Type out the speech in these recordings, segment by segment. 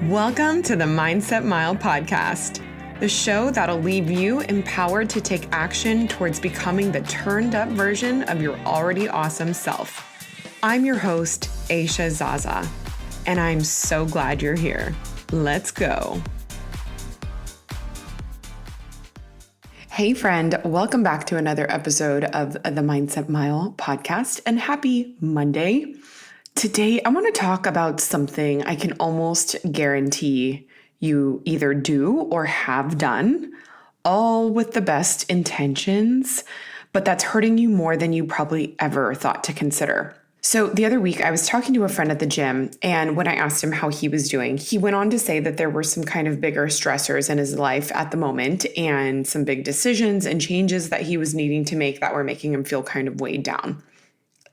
Welcome to the Mindset Mile podcast, the show that'll leave you empowered to take action towards becoming the turned up version of your already awesome self. I'm your host, Aisha Zaza, and I'm so glad you're here. Let's go. Hey friend, welcome back to another episode of the Mindset Mile podcast, and happy Monday. Today, I want to talk about something I can almost guarantee you either do or have done, all with the best intentions, but that's hurting you more than you probably ever thought to consider. So the other week, I was talking to a friend at the gym, and when I asked him how he was doing, he went on to say that there were some kind of bigger stressors in his life at the moment and some big decisions and changes that he was needing to make that were making him feel kind of weighed down.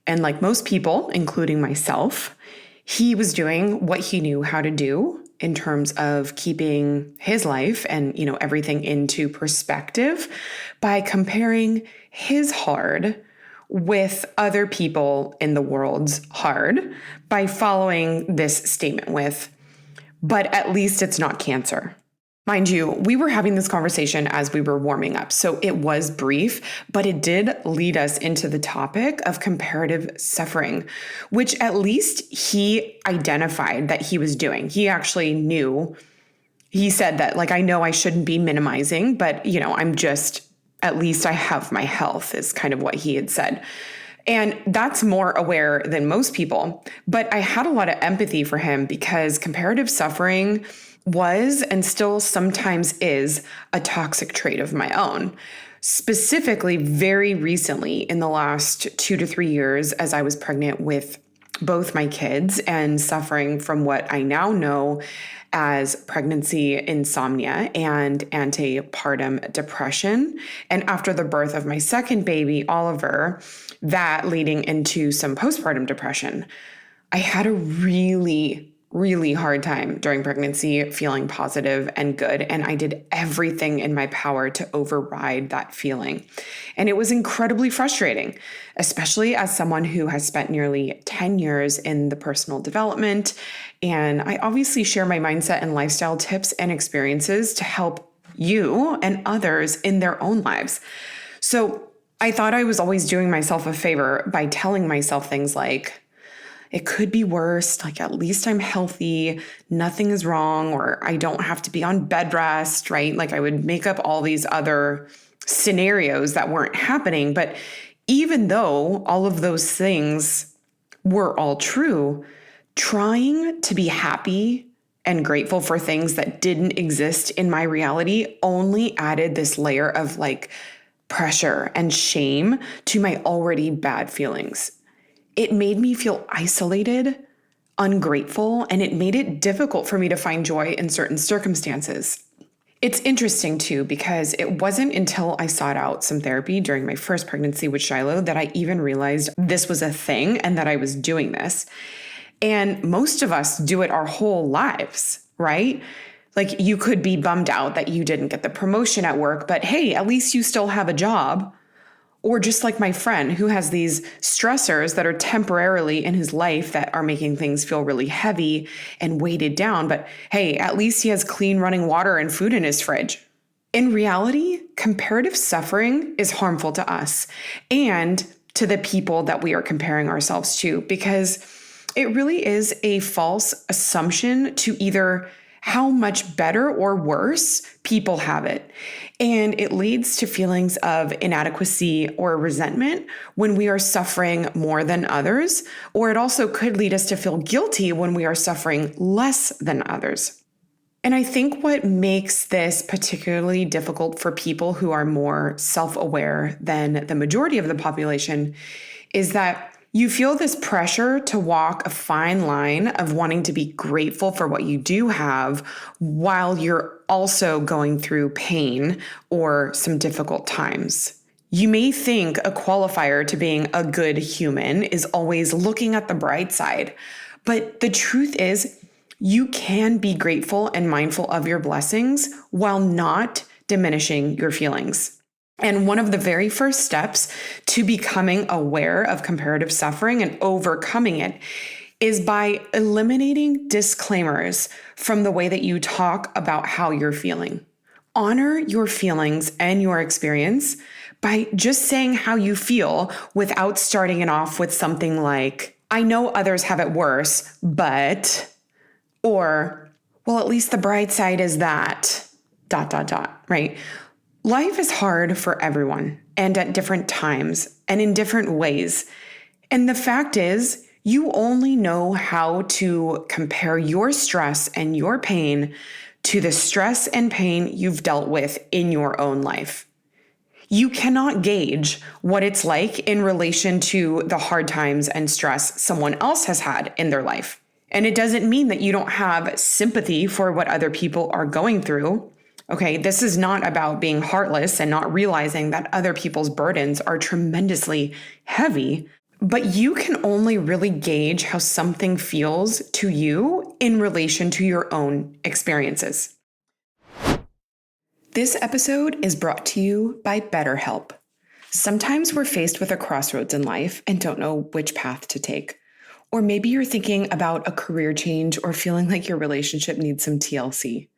And like most people, including myself, he was doing what he knew how to do in terms of keeping his life and, everything into perspective by comparing his hard with other people in the world's hard by following this statement with, but at least it's not cancer. Mind you, we were having this conversation as we were warming up, so it was brief, but it did lead us into the topic of comparative suffering, which at least he identified that he was doing. He actually knew, he said that, I know I shouldn't be minimizing, but, at least I have my health is kind of what he had said. And that's more aware than most people, but I had a lot of empathy for him because comparative suffering was and still sometimes is a toxic trait of my own. Specifically, very recently in the last 2 to 3 years, as I was pregnant with both my kids and suffering from what I now know as pregnancy insomnia and antepartum depression. And after the birth of my second baby, Oliver, that leading into some postpartum depression. I had a really hard time during pregnancy feeling positive and good. And I did everything in my power to override that feeling. And it was incredibly frustrating, especially as someone who has spent nearly 10 years in the personal development. And I obviously share my mindset and lifestyle tips and experiences to help you and others in their own lives. So I thought I was always doing myself a favor by telling myself things like, it could be worse, at least I'm healthy, nothing is wrong, or I don't have to be on bed rest, right? I would make up all these other scenarios that weren't happening. But even though all of those things were all true, trying to be happy and grateful for things that didn't exist in my reality only added this layer of pressure and shame to my already bad feelings. It made me feel isolated, ungrateful, and it made it difficult for me to find joy in certain circumstances. It's interesting too, because it wasn't until I sought out some therapy during my first pregnancy with Shiloh that I even realized this was a thing and that I was doing this. And most of us do it our whole lives, right? You could be bummed out that you didn't get the promotion at work, but hey, at least you still have a job. Or just like my friend who has these stressors that are temporarily in his life that are making things feel really heavy and weighted down. But hey, at least he has clean running water and food in his fridge. In reality, comparative suffering is harmful to us and to the people that we are comparing ourselves to, because it really is a false assumption to either how much better or worse people have it. And it leads to feelings of inadequacy or resentment when we are suffering more than others, or it also could lead us to feel guilty when we are suffering less than others. And I think what makes this particularly difficult for people who are more self-aware than the majority of the population is that you feel this pressure to walk a fine line of wanting to be grateful for what you do have while you're also going through pain or some difficult times. You may think a qualifier to being a good human is always looking at the bright side, but the truth is you can be grateful and mindful of your blessings while not diminishing your feelings. And one of the very first steps to becoming aware of comparative suffering and overcoming it is by eliminating disclaimers from the way that you talk about how you're feeling. Honor your feelings and your experience by just saying how you feel without starting it off with something like, I know others have it worse, but, or, well, at least the bright side is that, ... right? Life is hard for everyone and at different times and in different ways. And the fact is, you only know how to compare your stress and your pain to the stress and pain you've dealt with in your own life. You cannot gauge what it's like in relation to the hard times and stress someone else has had in their life. And it doesn't mean that you don't have sympathy for what other people are going through. Okay, this is not about being heartless and not realizing that other people's burdens are tremendously heavy, but you can only really gauge how something feels to you in relation to your own experiences. This episode is brought to you by Betterhelp. Sometimes we're faced with a crossroads in life and don't know which path to take. Or maybe you're thinking about a career change or feeling like your relationship needs some TLC.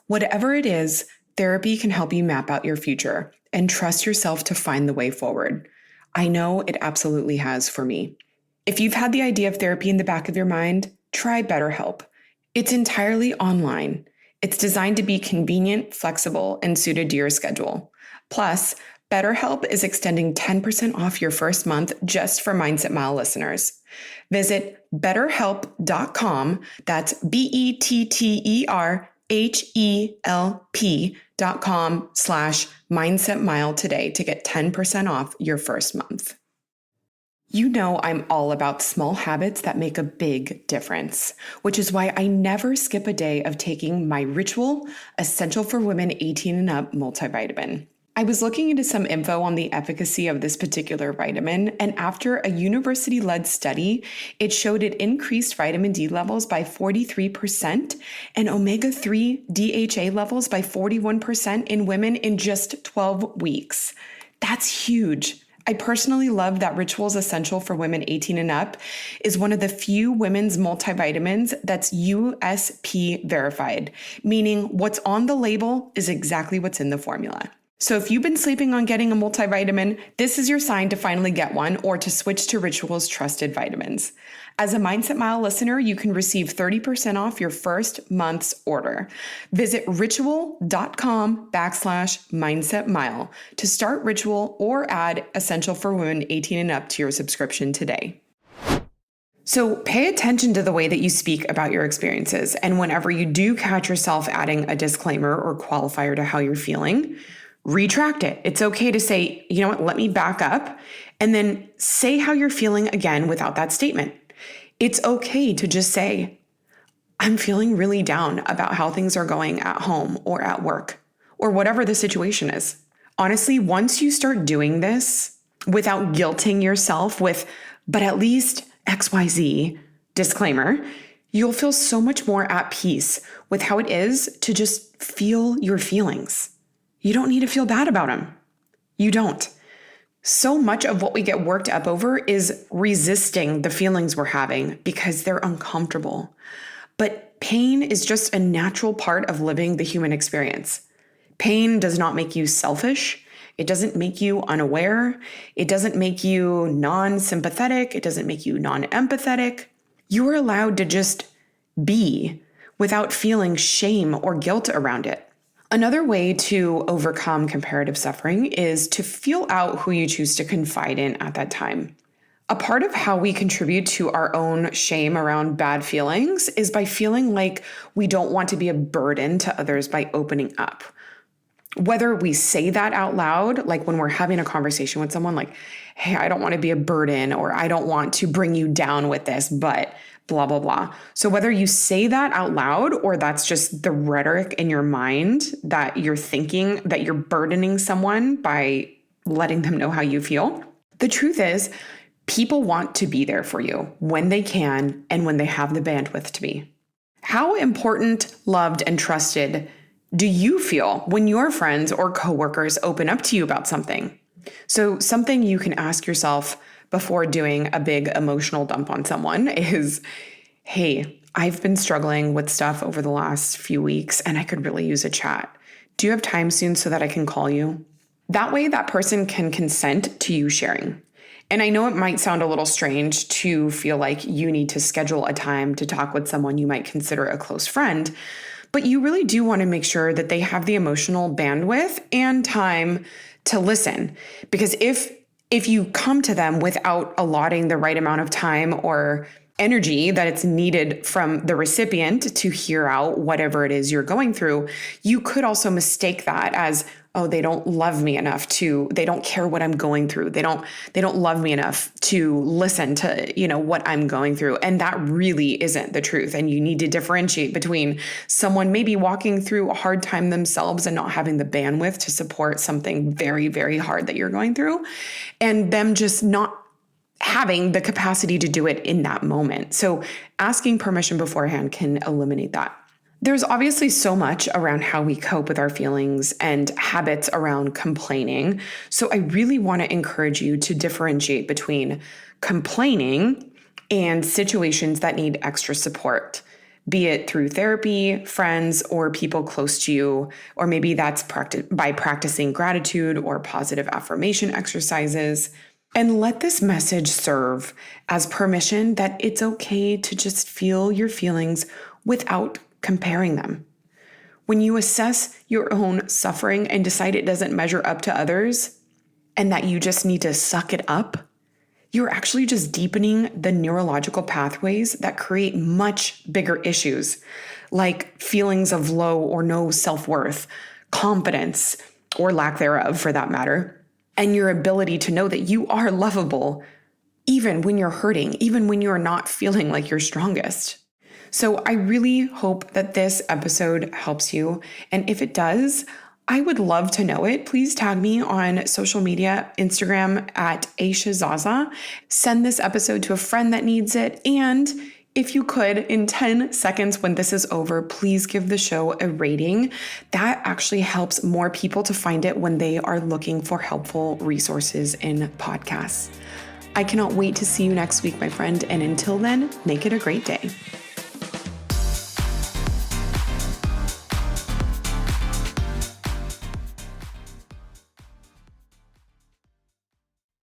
Whatever it is, therapy can help you map out your future and trust yourself to find the way forward. I know it absolutely has for me. If you've had the idea of therapy in the back of your mind, try BetterHelp. It's entirely online. It's designed to be convenient, flexible, and suited to your schedule. Plus, BetterHelp is extending 10% off your first month just for Mindset Mile listeners. Visit betterhelp.com, that's BetterHelp.com/Mindset Mile today to get 10% off your first month. You know I'm all about small habits that make a big difference, which is why I never skip a day of taking my Ritual Essential for Women 18 and Up multivitamin. I was looking into some info on the efficacy of this particular vitamin, and after a university-led study, it showed it increased vitamin D levels by 43% and omega-3 DHA levels by 41% in women in just 12 weeks. That's huge. I personally love that Ritual's Essential for Women 18 and Up is one of the few women's multivitamins that's USP verified, meaning what's on the label is exactly what's in the formula. So if you've been sleeping on getting a multivitamin, this is your sign to finally get one or to switch to Ritual's trusted vitamins. As a Mindset Mile listener, you can receive 30% off your first month's order. Visit ritual.com/Mindset Mile to start Ritual or add Essential for Women 18 and Up to your subscription today. So pay attention to the way that you speak about your experiences. And whenever you do catch yourself adding a disclaimer or qualifier to how you're feeling, retract it. It's okay to say, you know what, let me back up, and then say how you're feeling again without that statement. It's okay to just say, I'm feeling really down about how things are going at home or at work or whatever the situation is. Honestly, once you start doing this without guilting yourself with, but at least XYZ disclaimer, you'll feel so much more at peace with how it is to just feel your feelings. You don't need to feel bad about them. You don't. So much of what we get worked up over is resisting the feelings we're having because they're uncomfortable. But pain is just a natural part of living the human experience. Pain does not make you selfish. It doesn't make you unaware. It doesn't make you non-sympathetic. It doesn't make you non-empathetic. You are allowed to just be without feeling shame or guilt around it. Another way to overcome comparative suffering is to feel out who you choose to confide in at that time. A part of how we contribute to our own shame around bad feelings is by feeling like we don't want to be a burden to others by opening up. Whether we say that out loud, like when we're having a conversation with someone like, hey, I don't want to be a burden, or I don't want to bring you down with this, but blah, blah, blah. So whether you say that out loud or that's just the rhetoric in your mind that you're thinking that you're burdening someone by letting them know how you feel, the truth is people want to be there for you when they can and when they have the bandwidth to be. How important, loved, and trusted do you feel when your friends or coworkers open up to you about something? So something you can ask yourself before doing a big emotional dump on someone is, hey, I've been struggling with stuff over the last few weeks and I could really use a chat. Do you have time soon so that I can call you? That way, that person can consent to you sharing. And I know it might sound a little strange to feel like you need to schedule a time to talk with someone you might consider a close friend, but you really do want to make sure that they have the emotional bandwidth and time to listen. Because if you come to them without allotting the right amount of time or energy that it's needed from the recipient to hear out whatever it is you're going through, you could also mistake that as, oh, they don't love me enough they don't care what I'm going through. They don't love me enough to listen to, what I'm going through. And that really isn't the truth. And you need to differentiate between someone maybe walking through a hard time themselves and not having the bandwidth to support something very, very hard that you're going through, and them just not having the capacity to do it in that moment. So asking permission beforehand can eliminate that. There's obviously so much around how we cope with our feelings and habits around complaining. So I really want to encourage you to differentiate between complaining and situations that need extra support, be it through therapy, friends, or people close to you, or maybe that's by practicing gratitude or positive affirmation exercises. And let this message serve as permission that it's okay to just feel your feelings without comparing them. When you assess your own suffering and decide it doesn't measure up to others and that you just need to suck it up, you're actually just deepening the neurological pathways that create much bigger issues, like feelings of low or no self-worth, confidence, or lack thereof for that matter, and your ability to know that you are lovable, even when you're hurting, even when you're not feeling like you're strongest. So I really hope that this episode helps you. And if it does, I would love to know it. Please tag me on social media, Instagram at Aisha Zaza. Send this episode to a friend that needs it. And if you could, in 10 seconds when this is over, please give the show a rating. That actually helps more people to find it when they are looking for helpful resources in podcasts. I cannot wait to see you next week, my friend. And until then, make it a great day.